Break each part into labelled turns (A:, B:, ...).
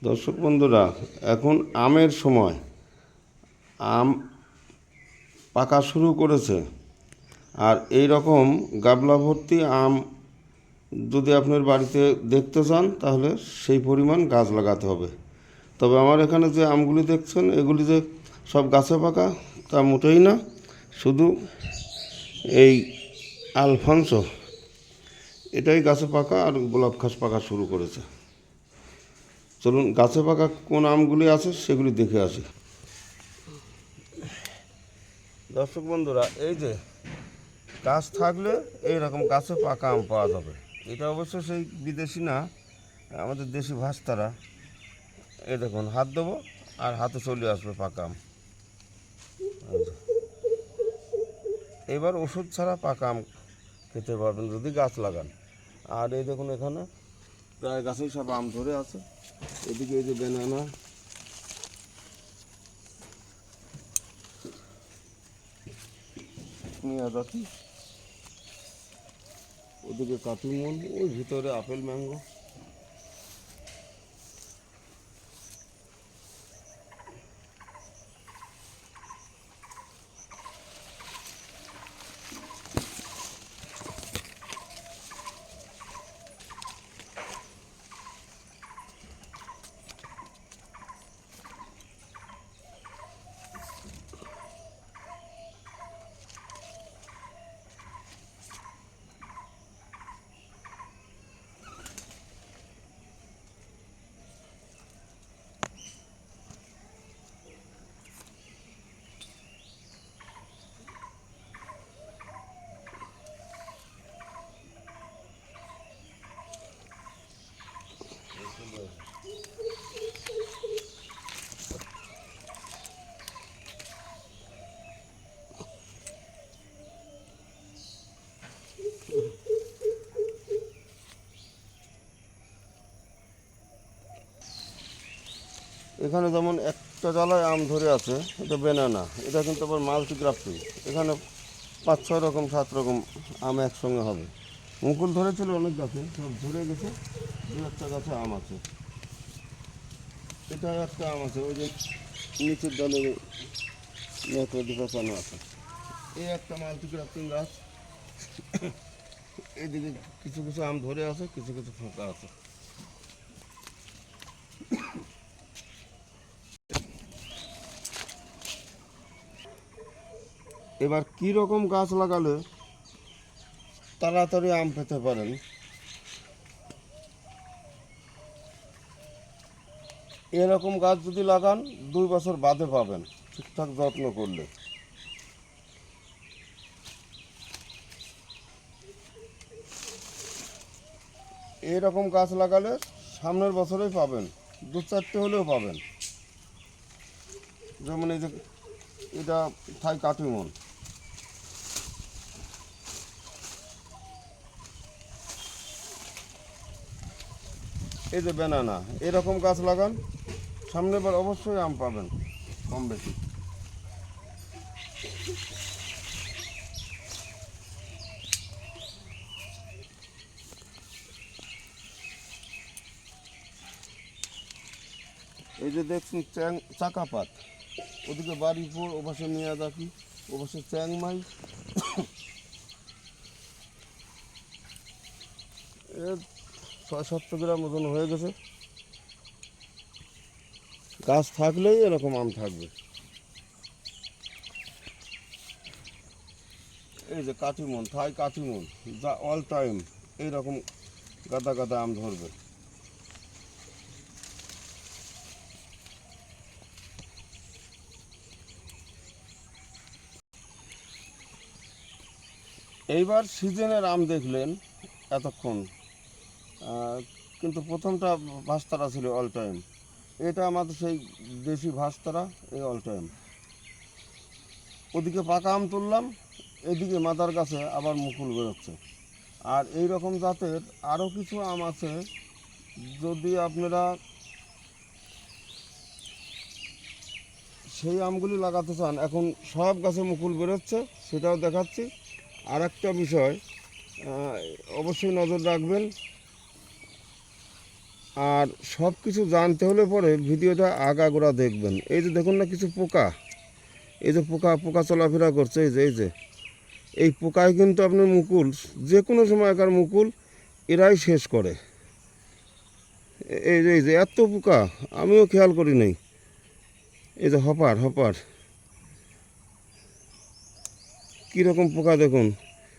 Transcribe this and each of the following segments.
A: দর্শক বন্ধুরা, এখন আমের সময়। আম পাকা শুরু করেছে। আর এই রকম গাবলা ভর্তি আম যদি আপনার বাড়িতে দেখতে চান তাহলে সেই পরিমাণ গাছ লাগাতে হবে। তবে আমার এখানে যে আমগুলি দেখছেন এগুলি যে সব গাছে পাকা তা মোটেই না। শুধু এই আলফানসো এটাই গাছে পাকা, আর গোলাপ ঘাস পাকা শুরু করেছে। চলুন গাছে পাকা কোন আমগুলি আছে সেগুলি দেখে আসি। দর্শক বন্ধুরা, এই যে গাছ থাকলে এইরকম গাছে পাকা আম পাওয়া যাবে। এটা অবশ্য সেই বিদেশি না, আমাদের দেশি ভাস্তারা। এই দেখুন, হাত দেবো আর হাতে চলে আসবে পাকা আম। এবার ওষুধ ছাড়া পাকা আম খেতে পারবেন যদি গাছ লাগান। আর এই দেখুন, এখানে প্রায় গাছেই সব আম ধরে আছে। এদিকে এই যে বেনানা, মিয়াজাকি, ওদিকে কাটিমন, ওই ভিতরে আপেল ম্যাঙ্গো। এখানে যেমন একটা ডালায় আম ধরে আছে, এটা বেনানা। এটা কিন্তু আবার মাল্টিগ্রাফটিং। এখানে 5-6 রকম 7 রকম আম একসঙ্গে হবে। মুকুল ধরেছিল অনেক গাছে, সব ধরে গেছে। 2-1টা গাছে আম আছে। এটা একটা আম আছে, ওই যে নিচের ডালে নেকড়ে পেঁচানো আছে। এই একটা মাল্টিগ্রাফটিং গাছ। এদিকে কিছু কিছু আম ধরে আছে, কিছু কিছু ফাঁকা আছে। এবার কি রকম গাছ লাগালে তাড়াতাড়ি আম পেতে পারেন, এরকম গাছ যদি লাগান 2 বছর বাদে পাবেন ঠিকঠাক যত্ন করলে। এইরকম গাছ লাগালে সামনের বছরেই পাবেন, 2-4টে হলেও পাবেন। যেমন এই যে এটা থাই কাটিমন। এই যে বেনানা, এরকম গাছ লাগান, সামনের বার অবশ্যই আম পাবেন কম বেশি। এই যে দেখছেন চাকাপাত, ওদিকে বাড়িপুর, ওপাশে মিয়াজাকি, ওপাশে চ্যাংমাই। 6-7 গ্রাম ওজন হয়ে গেছে। গাছ থাকলেই এরকম আম থাকবে। এই যে কাটিমন, থাই কাটিমন, যা অল টাইম এইরকম গাদা গাদা আম ধরবে। এইবার সিজনের আম দেখলেন এতক্ষণ, কিন্তু প্রথমটা ভাস্তারা ছিল অল টাইম। এটা আমাদের সেই দেশি ভাস্তারা, এই অল টাইম। ওদিকে পাকা আম তুললাম, এদিকে মাদার গাছে আবার মুকুল বেরোচ্ছে। আর এই রকম জাতের আরও কিছু আম আছে, যদি আপনারা সেই আমগুলি লাগাতে চান। এখন সব গাছে মুকুল বেরোচ্ছে, সেটাও দেখাচ্ছি। আর একটা বিষয় অবশ্যই নজর রাখবেন, আর সব কিছু জানতে হলে পরে ভিডিওটা আগাগোড়া দেখবেন। এই যে দেখুন না কিছু পোকা, এই যে পোকা পোকা চলাফেরা করছে, এই যে এই পোকায় কিন্তু আপনার মুকুল যে কোনো সময়কার মুকুল এরাই শেষ করে। এই যে এত পোকা আমিও খেয়াল করি নাই। এই যে হপার হপার কীরকম পোকা দেখুন।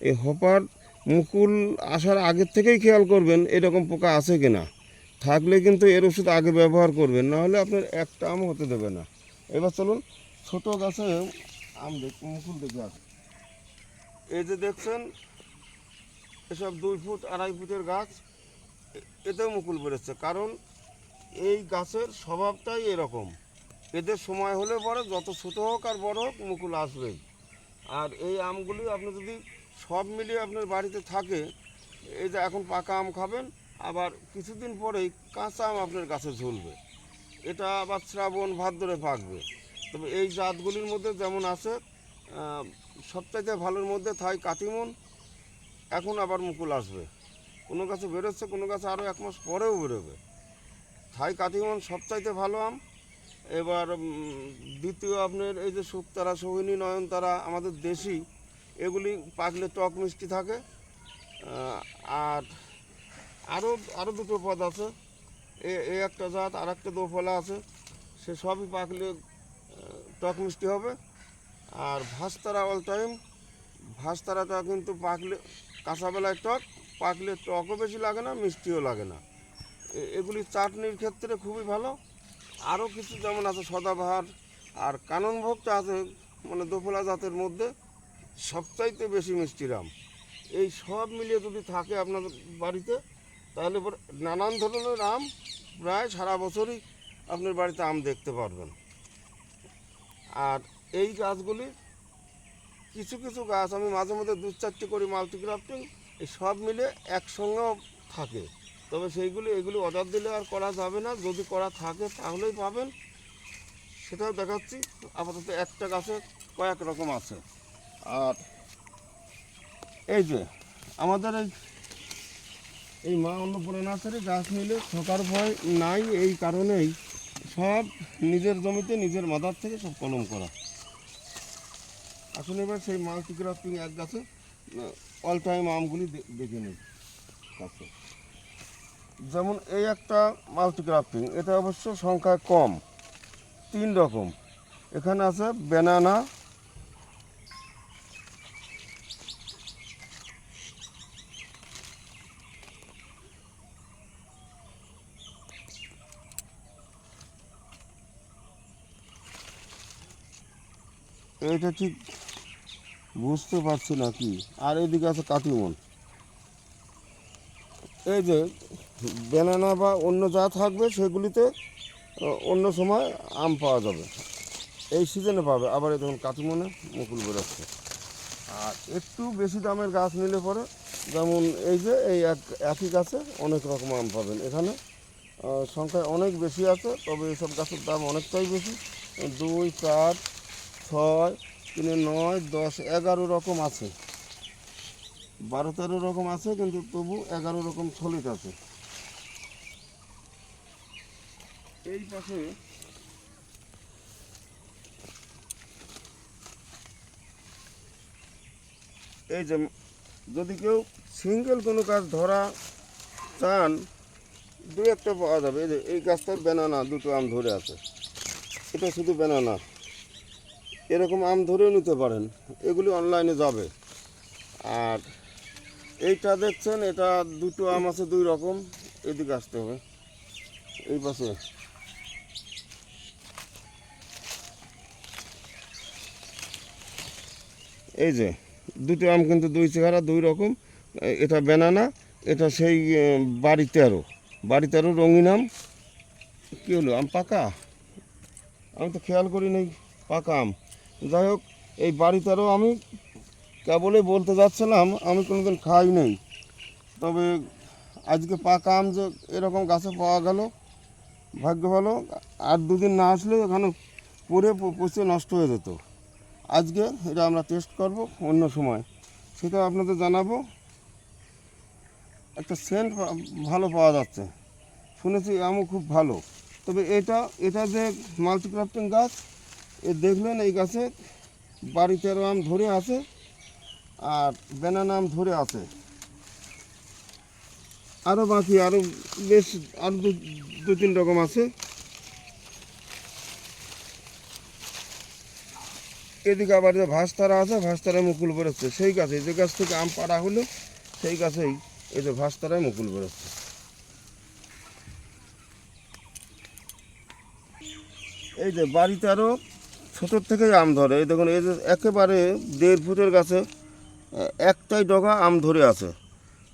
A: এই হপার মুকুল আসার আগের থেকেই খেয়াল করবেন এরকম পোকা আছে কিনা, থাকলে কিন্তু এর ওষুধ আগে ব্যবহার করবেন, না হলে আপনার একটা আমও হতে দেবে না। এবার চলুন ছোটো গাছে আম মুকুল দেখে আসুন। এই যে দেখছেন এসব 2 ফুট 2.5 ফুটের গাছ, এতেও মুকুল বেরোচ্ছে, কারণ এই গাছের স্বভাবটাই এরকম। এদের সময় হলে পরে যত ছোটো হোক আর বড় হোক মুকুল আসবেই। আর এই আমগুলি আপনি যদি সব মিলিয়ে আপনার বাড়িতে থাকে, এই যে এখন পাকা আম খাবেন, আবার কিছুদিন পরেই কাঁচা আম আপনার গাছে ঝুলবে। এটা আবার শ্রাবণ ভাদ্রে পাকবে। তবে এই জাতগুলির মধ্যে যেমন আছে সবচাইতে ভালোর মধ্যে থাই কাটিমন, এখন আবার মুকুল আসবে। কোনো গাছে বেরোচ্ছে, কোনো গাছে আরও 1 মাস পরেও বেরোবে। থাই কাটিমন সবচাইতে ভালো আম। এবার দ্বিতীয় আপনার এই যে শুকতারা, সোহিনী, নয়নতারা আমাদের দেশি, এগুলি পাকলে টক মিষ্টি থাকে। আর আরও আরও 2টো পদ আছে, এ একটা জাত, আর একটা দোফলা আছে, সে সবই পাকলে টক মিষ্টি হবে। আর ভাস্তারা অল টাইম, ভাস্তারাটা কিন্তু পাকলে কাঁচাবেলায় টক, পাকলে টকও বেশি লাগে না, মিষ্টিও লাগে না। এগুলি চাটনির ক্ষেত্রে খুবই ভালো। আরও কিছু যেমন আছে সদাবাহার আর কাননভোগটা আছে, মানে দোফলা জাতের মধ্যে সবচাইতে বেশি মিষ্টির আম। এই সব মিলিয়ে যদি থাকে আপনাদের বাড়িতে, তাহলে নানান ধরনের আম প্রায় সারা বছরই আপনার বাড়িতে আম দেখতে পারবেন। আর এই গাছগুলি কিছু কিছু গাছ আমি মাঝে মধ্যে 2-4টে করি মাল্টিগ্রাফটিং, এই সব মিলে একসঙ্গেও থাকে। তবে এগুলি অর্ডার দিলে আর করা যাবে না, যদি করা থাকে তাহলেই পাবেন, সেটাও দেখাচ্ছি। আপাতত একটা গাছে কয়েক রকম আছে। আর এই যে আমাদের এই মা অন্নপূর্ণা নার্সারি গাছ নিলে ঠকার ভয় নাই, এই কারণেই সব নিজের জমিতে নিজের মাদার থেকে সব কলম করা। আসলে এবার সেই মাল্টিগ্রাফটিং এক গাছে অল টাইম আমগুলি দেখে নিই গাছে। যেমন এই একটা মাল্টিগ্রাফটিং, এটা অবশ্য সংখ্যায় কম, 3 রকম। এখানে আছে ব্যানানা, এইটা ঠিক বুঝতে পারছি না কি, আর এদিকে আছে কাটিমন। এই যে ব্যানানা বা অন্য যা থাকবে সেগুলিতে অন্য সময় আম পাওয়া যাবে, এই সিজনে পাবে। আবার এই দেখুন কাটিমনে মুকুল বেরোচ্ছে। আর একটু বেশি দামের গাছ নিলে পরে, যেমন এই যে এই একই গাছে অনেক রকম আম পাবেন। এখানে সংখ্যায় অনেক বেশি আছে, তবে এইসব গাছের দাম অনেকটাই বেশি। 2, 4, 6, 3, 9, 10, 11 রকম আছে, 12-13 রকম আছে, কিন্তু তবু 11 রকম সলিড আছে। এই পাশে এই যে যদি কেউ সিঙ্গেল কোনো গাছ ধরা চান, 2-1টা পাওয়া যাবে। এই যে এই গাছটার ব্যানানা 2টো আম ধরে আছে, এটা শুধু ব্যানানা। এরকম আম ধরেও নিতে পারেন, এগুলি অনলাইনে যাবে। আর এইটা দেখছেন, এটা 2টো আম আছে 2 রকম, এদিকে আসতে হবে। এই পাশে এই যে 2টো আম কিন্তু 2 চেহারা 2 রকম। এটা ব্যানানা, এটা সেই বাড়িতে আরও রঙিন আম। কী হলো, আম পাকা? আমি তো খেয়াল করি নাই পাকা আম। যাই হোক, এই বাড়িতেও আমি কেবলই বলতে যাচ্ছিলাম, আমি কোনোদিন খাই নেই। তবে আজকে পাকা আম যে এরকম গাছে পাওয়া গেল, ভাগ্য ভালো। আর 2 দিন না আসলে এখানে পড়ে পচে নষ্ট হয়ে যেত। আজকে এটা আমরা টেস্ট করব অন্য সময়, সেটা আপনাদের জানাবো। একটা সেন্ট ভালো পাওয়া যাচ্ছে, শুনেছি আমও খুব ভালো। তবে এটা যে মাল্টিক্রাফটিং গাছ, এ দেখলেন এই গাছে বাড়িতে আরও আম ধরে আছে আর ব্যানানা আম ধরে আছে, আরও বাকি আরও বেশ আরও দু তিন রকম আছে। এদিকে আবার যে ভাস্তারা আছে, ভাস্তারায় মুকুল বেরোচ্ছে সেই গাছে, যে গাছ থেকে আম পাড়া হলো সেই গাছেই এই যে ভাস্তারায় মুকুল বেরোচ্ছে। এই যে বাড়িতে আরও ছোটোর থেকেই আম ধরে, এই দেখুন এই যে একেবারে 1.5 ফুটের গাছে একটাই ডগা আম ধরে আছে।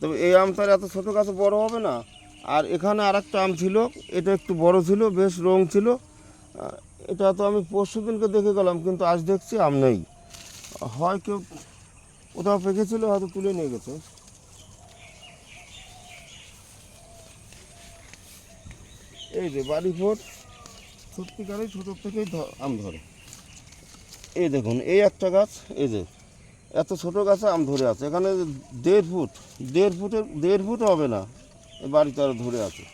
A: তবে এই আম তার এত ছোটো গাছে বড় হবে না। আর এখানে আরেকটা আম ছিল, এটা একটু বড় ছিল, বেশ রং ছিল। এটা তো আমি পরশু দিনকে দেখে গেলাম, কিন্তু আজ দেখছি আম নেই। হয় কেউ কোথাও পেকেছিল, হয়তো তুলে নিয়ে গেছে। এই যে বাড়ি ভোর সত্যিকারই ছোটোর থেকেই আম ধরে। এই দেখুন এই একটা গাছ, এই যে এত ছোটো গাছে আম ধরে আছে। এখানে 1.5 ফুট হবে না, এই বাড়িতে আরও ধরে আছে।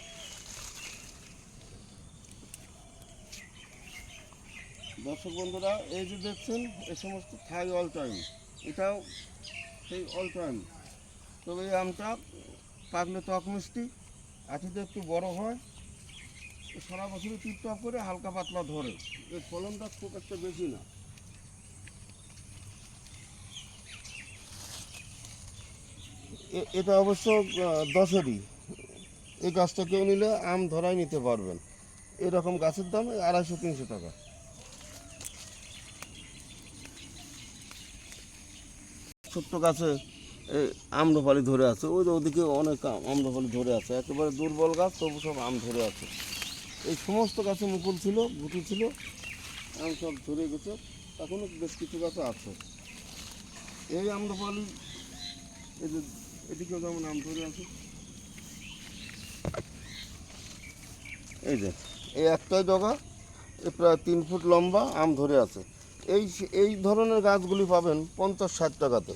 A: দর্শক বন্ধুরা, এই যে দেখছেন এই সমস্ত থাই অল টাইম, এটাও সেই অল টাইম। তবে এই আমটা পাকলে টক মিষ্টি, আঠিতে একটু বড় হয়, সারা বছরই টিপটপ করে হালকা পাতলা ধরে। এর ফলনটা খুব একটা বেশি না। এটা অবশ্য 10-এরই। এই গাছটা কেউ নিলে আম ধরাই নিতে পারবেন। এরকম গাছের দাম 250-300 টাকা। ছোট্ট গাছে এই আম্রপালি ধরে আছে, ওই যে ওদিকে অনেক আম্রপালি ধরে আছে, একেবারে দুর্বল গাছ, তবু সব আম ধরে আছে। এই সমস্ত গাছে মুকুল ছিল, গুটি ছিল, আম সব ধরে গেছে। এখনও বেশ কিছু গাছে আছে। এই আম্রপালি, এই যে এদিকেও যেমন আম ধরে আছে। এই যে এই একটাই ডগা, এ প্রায় 3 ফুট লম্বা, আম ধরে আছে। এই ধরনের গাছগুলি পাবেন 50-60 টাকাতে।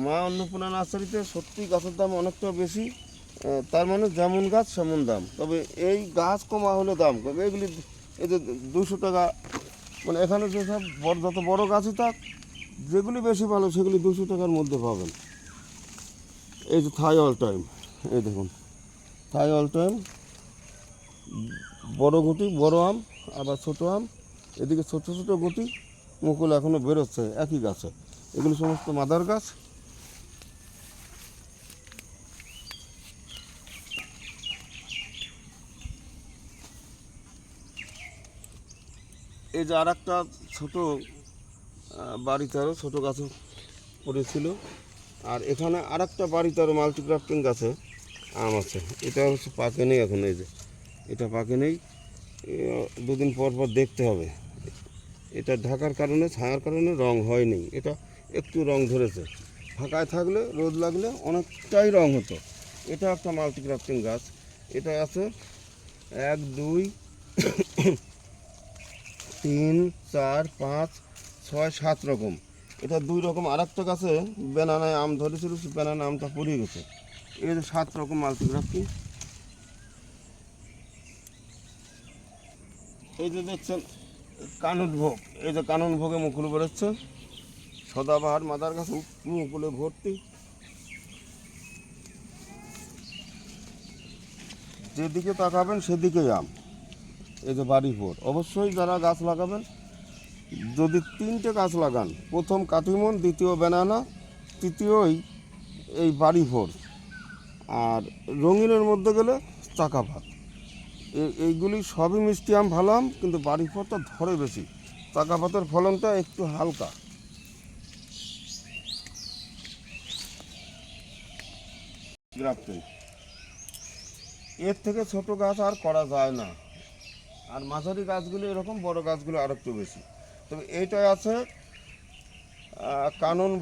A: মা অন্নপূর্ণা নার্সারিতে সত্যি গাছের দাম অনেকটা বেশি। তার মানে যেমন গাছ সেমন দাম। তবে এই গাছ কমা হলে দাম কমে। এগুলি এই যে 200 টাকা, মানে এখানে যেসব যত বড় গাছই থাক, যেগুলি বেশি ভালো সেগুলি 200 টাকার মধ্যে পাবেন। এই যে থাই অল টাইম, এই দেখুন থাই অল টাইম, বড় গুটি, বড় আম, আবার ছোটো আম, এদিকে ছোটো ছোটো গুটি, মুকুল এখনও বেরোচ্ছে একই গাছে। এগুলি সমস্ত মাদার গাছ। এই যে আর একটা ছোটো বাড়িতে আরও ছোটো গাছও পড়েছিল। আর এখানে আর একটা বাড়িতে আরও মাল্টিক্রাফটিং গাছে আম আছে। এটা হচ্ছে পাকে নেই এখন, এই যে এটা পাকে নেই, 2 দিন পর পর দেখতে হবে। এটা ঢাকার কারণে, ছায়ার কারণে রং হয়নি, এটা একটু রং ধরেছে। ফাঁকায় থাকলে, রোদ লাগলে অনেকটাই রং হতো। এটা একটা মাল্টিক্রাফটিং গাছ। এটা আছে 1 2 3 4 5 6 7 রকম। এটা 2 রকম। আর একটা গাছে ব্যানানায় আম ধরেছিল, সে ব্যানানা আমটা পড়ে গেছে। এই যে 7 রকম মাল্টিক্রাফটিং। এই যে দেখছেন কানন ভোগ, এই যে কানন ভোগে মুকুল বেরোচ্ছে। সদাবাহার মাদার গাছ মুকুলে ভর্তি। যেদিকে তাকাবেন সেদিকেই আম। এই যে বাড়ি ভোর। অবশ্যই যারা গাছ লাগাবেন, যদি 3টে গাছ লাগান, প্রথম কাটিমন, দ্বিতীয় ব্যানানা, তৃতীয়ই এই বাড়ি ভোর, আর রঙিনের মধ্যে গেলে চাকা ভাত, এইগুলি সবই মিষ্টি আম, ভালো আম, কিন্তু বাড়ি ভোরটা ধরে বেশি। চাকা ভাতের ফলনটা একটু হালকা। গ্রাফটিং এর থেকে ছোট গাছ আর করা যায় না। আর মাঝারি গাছগুলো এরকম, বড় গাছগুলো আর একটু বেশি। তবে এইটাই আছে কানন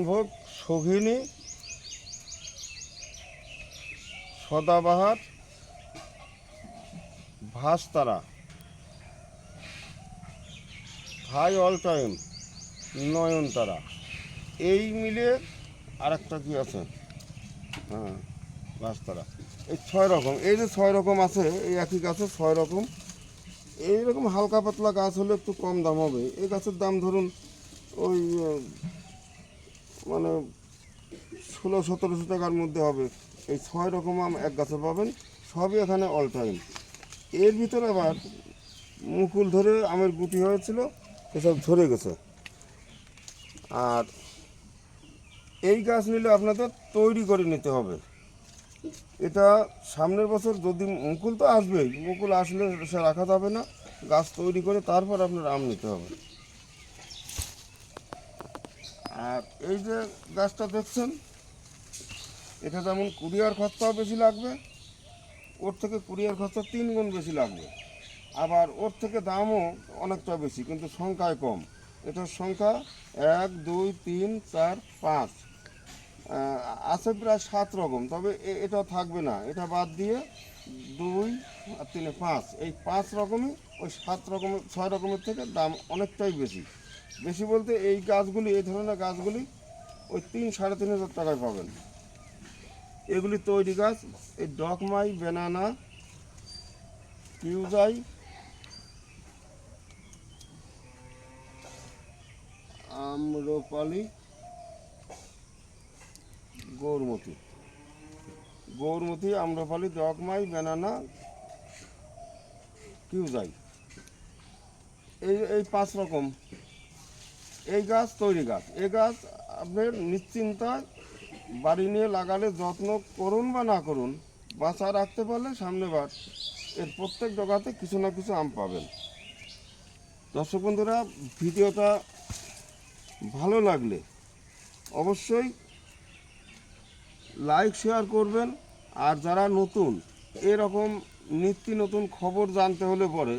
A: ভোগ, শোভিনী, সদাবাহার, ভাস্তারা, থাই অল টাইম, নয়নতারা, এই মিলে আর একটা কি আছে হ্যাঁ গাছতলা এই 6 রকম, এই যে 6 রকম আছে, এই একই গাছে 6 রকম। এইরকম হালকা পাতলা গাছ হলে একটু কম দাম হবে। এই গাছের দাম ধরুন ওই মানে 1600-1700 টাকার মধ্যে হবে। এই 6 রকম আম এক গাছে পাবেন, সবই এখানে অল টাইম। এর ভিতরে আবার মুকুল ধরে আমের গুটি হয়েছিল, এসব ঝরে গেছে। আর এই গাছ নিলে আপনাদের তৈরি করে নিতে হবে। এটা সামনের বছর যদি মুকুল তো আসবেই, মুকুল আসলে সে রাখা যাবে না, গাছ তৈরি করে তারপর আপনার আম নিতে হবে। আর এই যে গাছটা দেখছেন, এটা যেমন কুরিয়ার খরচাও বেশি লাগবে, ওর থেকে কুরিয়ার খরচা 3 গুণ বেশি লাগবে। আবার ওর থেকে দামও অনেকটা বেশি, কিন্তু সংখ্যায় কম। এটার সংখ্যা 1 2 3 4 5 আছে প্রায় 7 রকম। তবে এটা থাকবে না, এটা বাদ দিয়ে 2 আর 3 5, এই 5 রকমই ওই 7 রকমের 6 রকমের থেকে দাম অনেকটাই বেশি। বেশি বলতে এই গাছগুলি, এই ধরনের গাছগুলি ওই 3-3.5 টাকায় পাবেন। এগুলি তৈরি গাছ। এই ডকমাই, বেনানা, কিউজাই, আম্রপালি, গৌরমতি, আম্রপালি, ডকমাই, বেনানা, কিউজাই, এই 5 রকম এই গাছ তৈরি গাছ। এই গাছ আপনার নিশ্চিন্তায় বাড়ি নিয়ে লাগালে, যত্ন করুন বা না করুন, বাঁচা রাখতে পারলে সামনেবার এর প্রত্যেক ডগাতে কিছু না কিছু আম পাবেন। দর্শক বন্ধুরা, ভিডিওটা ভালো লাগলে অবশ্যই লাইক শেয়ার করবেন। আর যারা নতুন, এরকম নিত্য নতুন খবর জানতে হলে পরে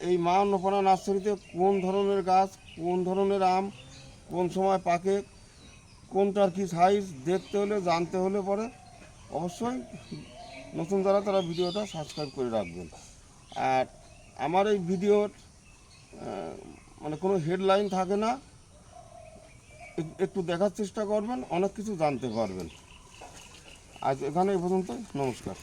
A: এই মা অন্নপূর্ণা নার্সারিতে কোন ধরনের গাছ, কোন ধরনের আম, কোন সময় পাকে, কোনটার কী সাইজ দেখতে হলে, জানতে হলে পরে অবশ্যই নতুন যারা, তারা ভিডিওটা সাবস্ক্রাইব করে রাখবেন। আর আমার এই ভিডিওর মানে কোনো হেডলাইন থাকে না, একটু দেখার চেষ্টা করবেন, অনেক কিছু জানতে পারবেন। আজ এখানে এই পর্যন্ত, নমস্কার।